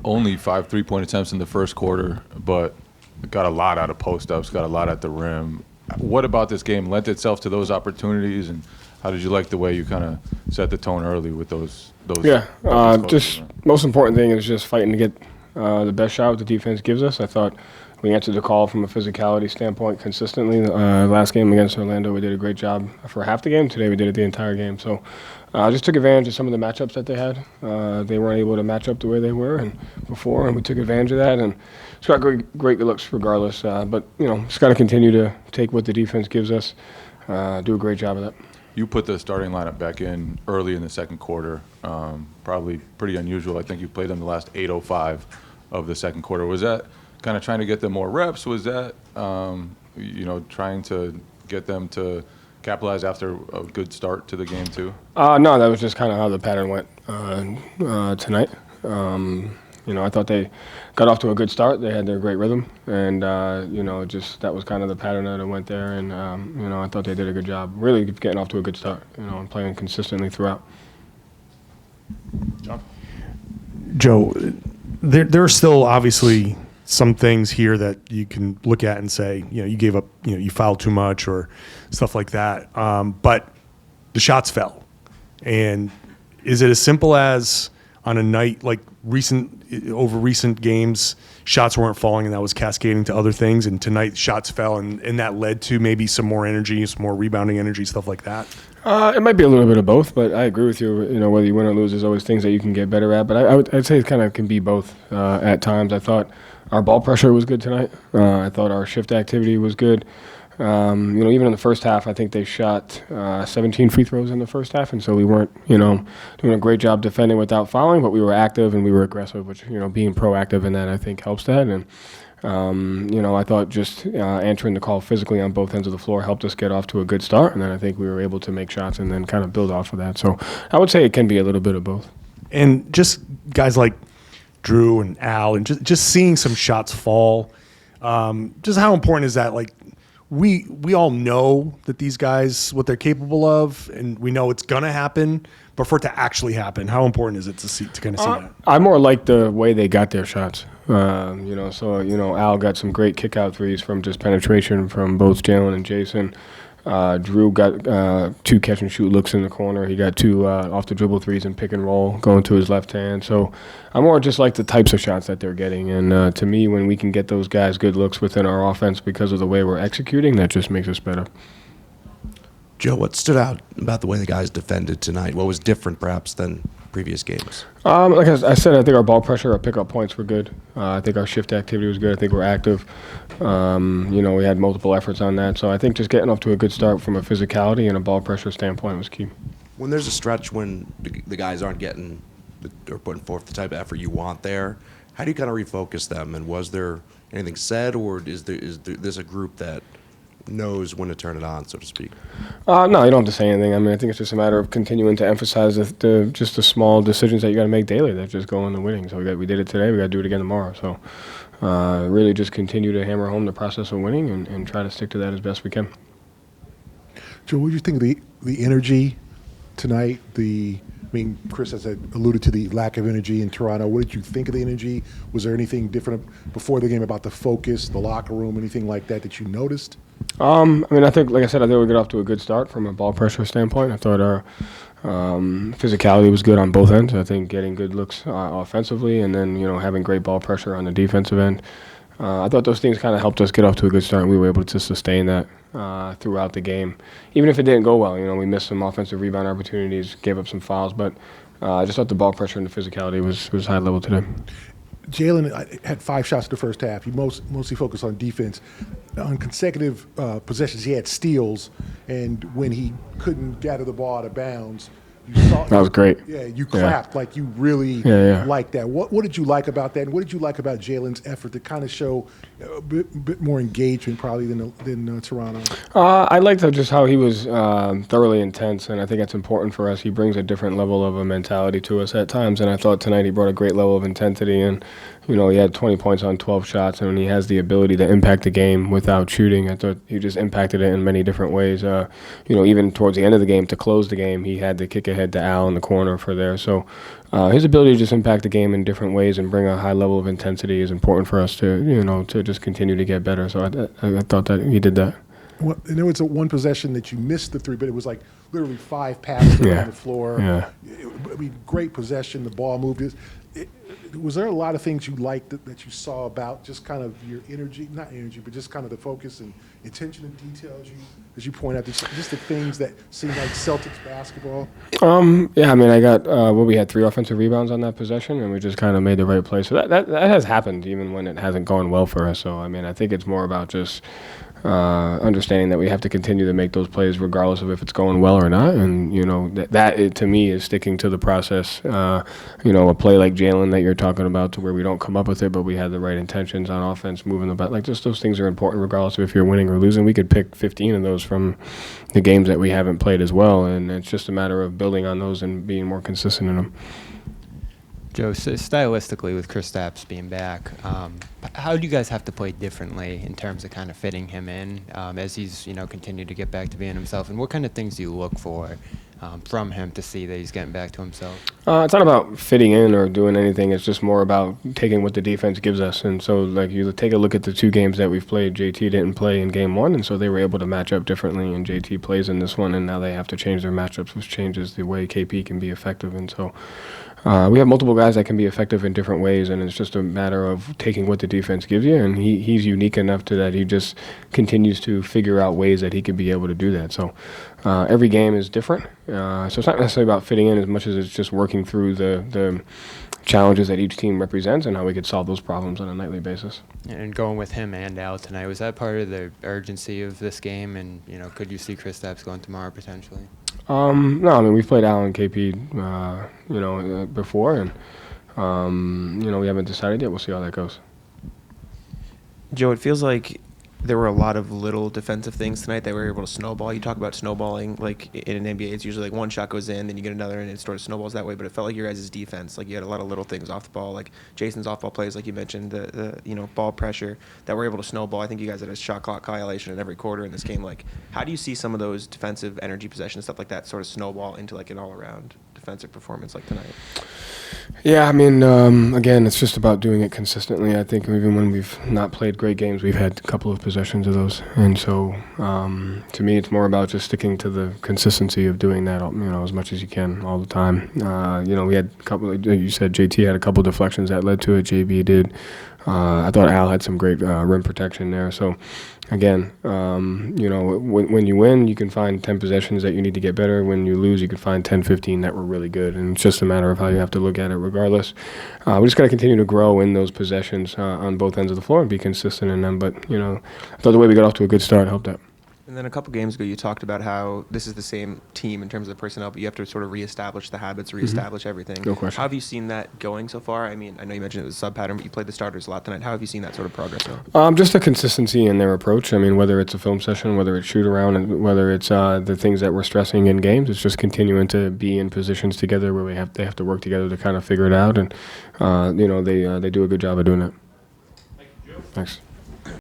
only 5 3-point attempts in the first quarter, but got a lot out of post-ups, got a lot at the rim. What about this game lent itself to those opportunities, and how did you like the way you kind of set the tone early with those? Yeah, just most important thing is just fighting to get the best shot the defense gives us. I thought we answered the call from a physicality standpoint consistently. Last game against Orlando, we did a great job for half the game. Today, we did it the entire game. So I just took advantage of some of the matchups that they had. They weren't able to match up the way they were and before, and we took advantage of that. And it's got great looks regardless. But, just got to continue to take what the defense gives us, do a great job of that. You put the starting lineup back in early in the second quarter, probably pretty unusual. I think you played them the last 8:05 of the second quarter. Was that kind of trying to get them more reps? Was that, trying to get them to capitalize after a good start to the game too? No, that was just kind of how the pattern went tonight. I thought they got off to a good start. They had their great rhythm, and just that was kind of the pattern that went there. And I thought they did a good job, really getting off to a good start. And playing consistently throughout. Joe, there are still obviously some things here that you can look at and say, you gave up, you fouled too much or stuff like that. But the shots fell. And is it as simple as on a night like recent games, shots weren't falling and that was cascading to other things, and tonight shots fell and that led to maybe some more energy, some more rebounding energy, stuff like that? It might be a little bit of both, but I agree with you. Whether you win or lose, there's always things that you can get better at. But I'd say it kind of can be both at times. I thought our ball pressure was good tonight. I thought our shift activity was good. Even in the first half, I think they shot 17 free throws in the first half, and so we weren't, doing a great job defending without fouling, but we were active and we were aggressive, which, being proactive in that I think helps that. And I thought just answering the call physically on both ends of the floor helped us get off to a good start, and then I think we were able to make shots and then kind of build off of that. So I would say it can be a little bit of both. And just guys like Drew and Al, and just seeing some shots fall, just how important is that? Like, we all know that these guys, what they're capable of, and we know it's gonna happen. But for it to actually happen, how important is it to kind of see that? I more like the way they got their shots. Al got some great kick-out threes from just penetration from both Jaylen and Jason. Drew got 2 catch-and-shoot looks in the corner. He got 2 off-the-dribble threes and pick and roll going to his left hand. So I more just like the types of shots that they're getting. And to me, when we can get those guys good looks within our offense because of the way we're executing, that just makes us better. Joe, what stood out about the way the guys defended tonight? What was different, perhaps, than previous games? Like I said, I think our ball pressure, our pickup points were good. I think our shift activity was good. I think we're active. We had multiple efforts on that. So I think just getting off to a good start from a physicality and a ball pressure standpoint was key. When there's a stretch when the guys aren't getting or putting forth the type of effort you want there, how do you kind of refocus them? And was there anything said, or is this a group that knows when to turn it on, so to speak? No, you don't have to say anything. I mean, I think it's just a matter of continuing to emphasize just the small decisions that you got to make daily that just go into winning. So we did it today. We got to do it again tomorrow. So really just continue to hammer home the process of winning and try to stick to that as best we can. Joe, what do you think of the energy tonight? Chris has alluded to the lack of energy in Toronto. What did you think of the energy? Was there anything different before the game about the focus, the locker room, anything like that you noticed? I think, like I said, I think we got off to a good start from a ball pressure standpoint. I thought our physicality was good on both ends. I think getting good looks offensively and then, having great ball pressure on the defensive end. I thought those things kind of helped us get off to a good start, and we were able to sustain that throughout the game. Even if it didn't go well, we missed some offensive rebound opportunities, gave up some fouls, but I just thought the ball pressure and the physicality was high level today. Jaylen had 5 shots in the first half. He mostly focused on defense. On consecutive possessions, he had steals, and when he couldn't gather the ball out of bounds, you saw that was great. Yeah, you clapped like you really liked that. What did you like about that, and what did you like about Jaylen's effort to kind of show a bit more engagement probably than Toronto? I liked just how he was thoroughly intense, and I think it's important for us. He brings a different level of a mentality to us at times, and I thought tonight he brought a great level of intensity, and he had 20 points on 12 shots, and he has the ability to impact the game without shooting. I thought he just impacted it in many different ways. Even towards the end of the game, to close the game, he had the kick ahead to Al in the corner for there. So his ability to just impact the game in different ways and bring a high level of intensity is important for us to just continue to get better. So I thought that he did that. Well, and there was one possession that you missed the three, but it was like literally 5 passes around the floor. Yeah. I mean, great possession. The ball moved. Was there a lot of things you liked that you saw about just kind of your energy, not energy, but just kind of the focus and attention to detail as you point out, just the things that seem like Celtics basketball? Yeah, I mean, I got we had 3 offensive rebounds on that possession, and we just kind of made the right play. So that has happened even when it hasn't gone well for us. So I mean, I think it's more about just understanding that we have to continue to make those plays regardless of if it's going well or not. And, that to me is sticking to the process. A play like Jaylen that you're talking about to where we don't come up with it, but we had the right intentions on offense, moving the ball. Like, just those things are important regardless of if you're winning or losing. We could pick 15 of those from the games that we haven't played as well. And it's just a matter of building on those and being more consistent in them. Joe, so stylistically with Kristaps being back, how do you guys have to play differently in terms of kind of fitting him in as he's continued to get back to being himself? And what kind of things do you look for from him to see that he's getting back to himself? It's not about fitting in or doing anything. It's just more about taking what the defense gives us. And so, like, you take a look at the 2 games that we've played. JT didn't play in game 1, and so they were able to match up differently. And JT plays in this one, and now they have to change their matchups, which changes the way KP can be effective. And so we have multiple guys that can be effective in different ways, and it's just a matter of taking what the defense gives you. And he's unique enough to that he just continues to figure out ways that he can be able to do that. So every game is different. So it's not necessarily about fitting in as much as it's just working through the challenges that each team represents and how we could solve those problems on a nightly basis. And going with him and Al tonight, was that part of the urgency of this game? And, could you see Kristaps going tomorrow potentially? No, I mean, we've played Al and KP, before, and, we haven't decided yet. We'll see how that goes. Joe, it feels like there were a lot of little defensive things tonight that were able to snowball. You talk about snowballing, like in an NBA, it's usually like one shot goes in, then you get another, and it sort of snowballs that way. But it felt like your guys' defense, like you had a lot of little things off the ball, like Jason's off-ball plays, like you mentioned, the ball pressure that were able to snowball. I think you guys had a shot clock violation in every quarter in this game. Like, how do you see some of those defensive energy possessions, stuff like that, sort of snowball into like an all-around defensive performance like tonight? Yeah, I mean, again, it's just about doing it consistently. I think even when we've not played great games, we've had a couple of possessions of those. And so, to me, it's more about just sticking to the consistency of doing that, as much as you can all the time. We had a couple, you said JT had a couple deflections that led to it. JB did. I thought Al had some great rim protection there. So, again, when you win, you can find 10 possessions that you need to get better. When you lose, you can find 10, 15 that were really good. And it's just a matter of how you have to look at it regardless. We just got to continue to grow in those possessions on both ends of the floor and be consistent in them. But, I thought the way we got off to a good start helped out. And then a couple games ago, you talked about how this is the same team in terms of personnel, but you have to sort of reestablish the habits, reestablish everything. No question. How have you seen that going so far? I mean, I know you mentioned it was a sub-pattern, but you played the starters a lot tonight. How have you seen that sort of progress go? Just a consistency in their approach. I mean, whether it's a film session, whether it's shoot around, and whether it's the things that we're stressing in games, it's just continuing to be in positions together where they have to work together to kind of figure it out. And, they do a good job of doing that. Thanks.